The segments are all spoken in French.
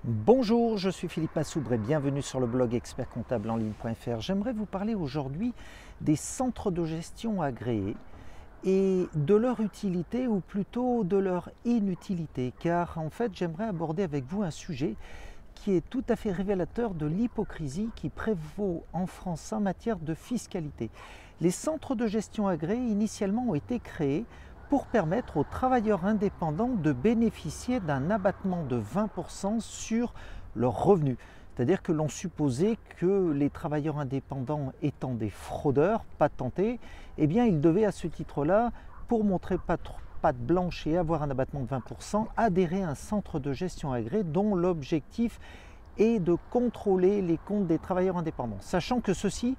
Bonjour, je suis Philippe Massoubre et bienvenue sur le blog expertcomptableenligne.fr. J'aimerais vous parler aujourd'hui des centres de gestion agréés et de leur utilité ou plutôt de leur inutilité, car en fait j'aimerais aborder avec vous un sujet qui est tout à fait révélateur de l'hypocrisie qui prévaut en France en matière de fiscalité. Les centres de gestion agréés initialement ont été créés pour permettre aux travailleurs indépendants de bénéficier d'un abattement de 20% sur leurs revenus. C'est-à-dire que l'on supposait que les travailleurs indépendants étant des fraudeurs patentés, eh bien ils devaient à ce titre-là, pour montrer patte blanche et avoir un abattement de 20%, adhérer à un centre de gestion agréé dont l'objectif est de contrôler les comptes des travailleurs indépendants, sachant que ceux-ci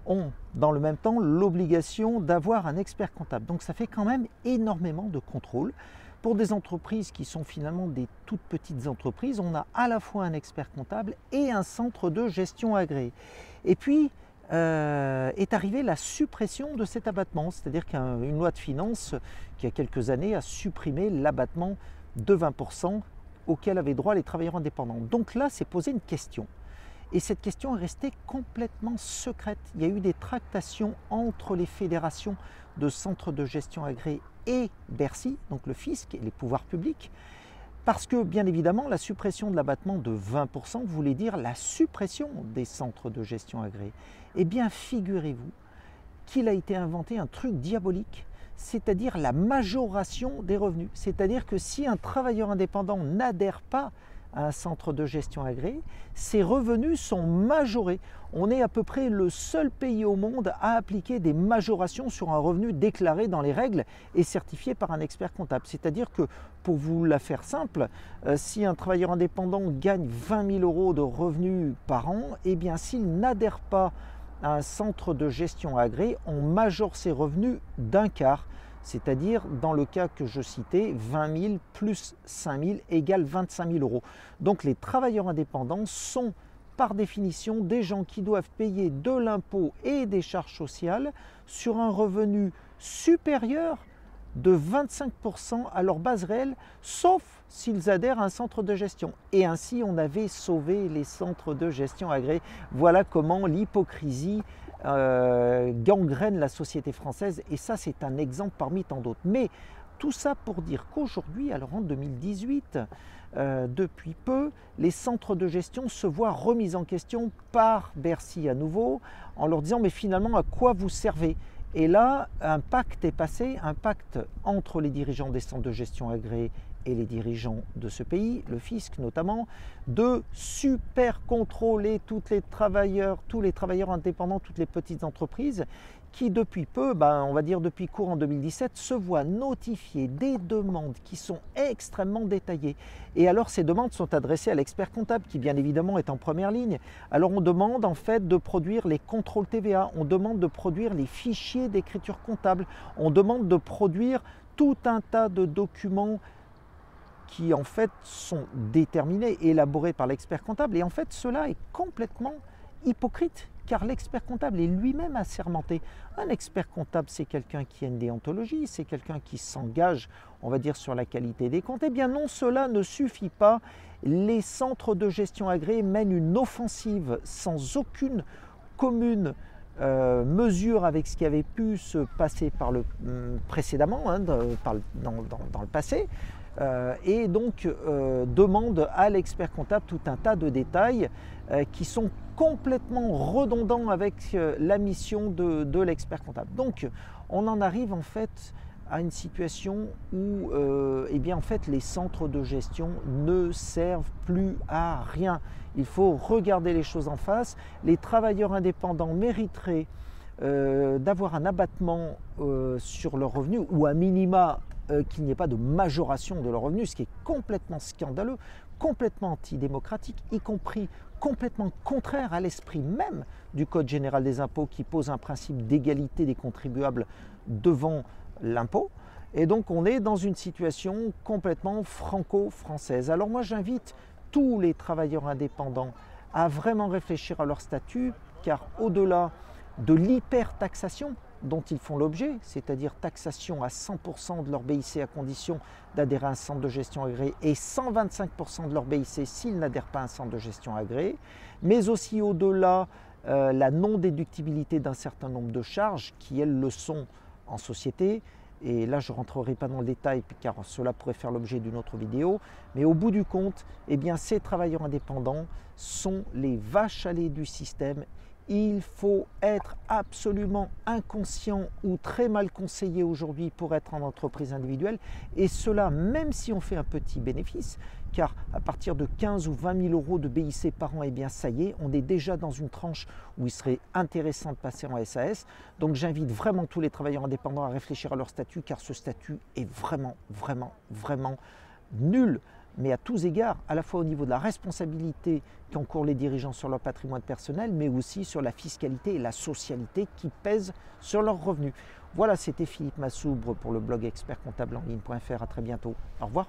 ont dans le même temps l'obligation d'avoir un expert comptable. Donc ça fait quand même énormément de contrôle. Pour des entreprises qui sont finalement des toutes petites entreprises, on a à la fois un expert comptable et un centre de gestion agréé. Et puis est arrivée la suppression de cet abattement, c'est-à-dire qu'une loi de finances qui il y a quelques années a supprimé l'abattement de 20% auquel avaient droit les travailleurs indépendants. Donc là, c'est posé une question. Et cette question est restée complètement secrète. Il y a eu des tractations entre les fédérations de centres de gestion agréés et Bercy, donc le fisc et les pouvoirs publics, parce que bien évidemment la suppression de l'abattement de 20% voulait dire la suppression des centres de gestion agréés. Eh bien figurez-vous qu'il a été inventé un truc diabolique, c'est-à-dire la majoration des revenus. C'est-à-dire que si un travailleur indépendant n'adhère pas à un centre de gestion agréé, ses revenus sont majorés. On est à peu près le seul pays au monde à appliquer des majorations sur un revenu déclaré dans les règles et certifié par un expert comptable. C'est-à-dire que, pour vous la faire simple, si un travailleur indépendant gagne 20 000 € de revenus par an, eh bien s'il n'adhère pas à un centre de gestion agréé, on majore ses revenus d'un quart. C'est-à-dire, dans le cas que je citais, 20 000 plus 5 000 égale 25 000 €. Donc les travailleurs indépendants sont par définition des gens qui doivent payer de l'impôt et des charges sociales sur un revenu supérieur de 25% à leur base réelle, sauf s'ils adhèrent à un centre de gestion. Et ainsi, on avait sauvé les centres de gestion agréés. Voilà comment l'hypocrisie gangrène la société française, et ça c'est un exemple parmi tant d'autres. Mais tout ça pour dire qu'aujourd'hui, alors en 2018, depuis peu, les centres de gestion se voient remis en question par Bercy à nouveau, en leur disant mais finalement à quoi vous servez? Et là, un pacte est passé, un pacte entre les dirigeants des centres de gestion agréés et les dirigeants de ce pays, le fisc notamment, de super contrôler tous les travailleurs indépendants, toutes les petites entreprises qui depuis peu, on va dire depuis courant 2017, se voient notifier des demandes qui sont extrêmement détaillées. Et alors ces demandes sont adressées à l'expert comptable qui bien évidemment est en première ligne. Alors on demande en fait de produire les contrôles TVA, on demande de produire les fichiers d'écriture comptable, on demande de produire tout un tas de documents qui en fait sont déterminés, élaborés par l'expert comptable. Et en fait cela est complètement hypocrite, car l'expert comptable est lui-même assermenté. Un expert comptable, c'est quelqu'un qui a une déontologie, c'est quelqu'un qui s'engage, on va dire, sur la qualité des comptes. Eh bien non, cela ne suffit pas. Les centres de gestion agréés mènent une offensive sans aucune commune mesure avec ce qui avait pu se passer précédemment, dans le passé, et donc demande à l'expert comptable tout un tas de détails qui sont complètement redondants avec la mission de l'expert comptable. Donc on en arrive en fait à une situation où en fait, les centres de gestion ne servent plus à rien. Il faut regarder les choses en face. Les travailleurs indépendants mériteraient d'avoir un abattement sur leurs revenus, ou à minima qu'il n'y ait pas de majoration de leurs revenus, ce qui est complètement scandaleux, complètement antidémocratique, y compris complètement contraire à l'esprit même du Code général des impôts qui pose un principe d'égalité des contribuables devant l'impôt. Et donc on est dans une situation complètement franco-française. Alors moi j'invite tous les travailleurs indépendants à vraiment réfléchir à leur statut, car au-delà de l'hyper-taxation dont ils font l'objet, c'est-à-dire taxation à 100% de leur BIC à condition d'adhérer à un centre de gestion agréé et 125% de leur BIC s'ils n'adhèrent pas à un centre de gestion agréé, mais aussi au-delà la non-déductibilité d'un certain nombre de charges qui, elles, le sont en société. Et là, je ne rentrerai pas dans le détail car cela pourrait faire l'objet d'une autre vidéo. Mais au bout du compte, eh bien, ces travailleurs indépendants sont les vaches à lait du système. Il faut être absolument inconscient ou très mal conseillé aujourd'hui pour être en entreprise individuelle. Et cela, même si on fait un petit bénéfice, car à partir de 15 ou 20 000 euros de BIC par an, eh bien ça y est, on est déjà dans une tranche où il serait intéressant de passer en SAS. Donc j'invite vraiment tous les travailleurs indépendants à réfléchir à leur statut, car ce statut est vraiment nul, mais à tous égards, à la fois au niveau de la responsabilité qu'encourent les dirigeants sur leur patrimoine personnel, mais aussi sur la fiscalité et la socialité qui pèsent sur leurs revenus. Voilà, c'était Philippe Massoubre pour le blog expertcomptableenligne.fr. À très bientôt. Au revoir.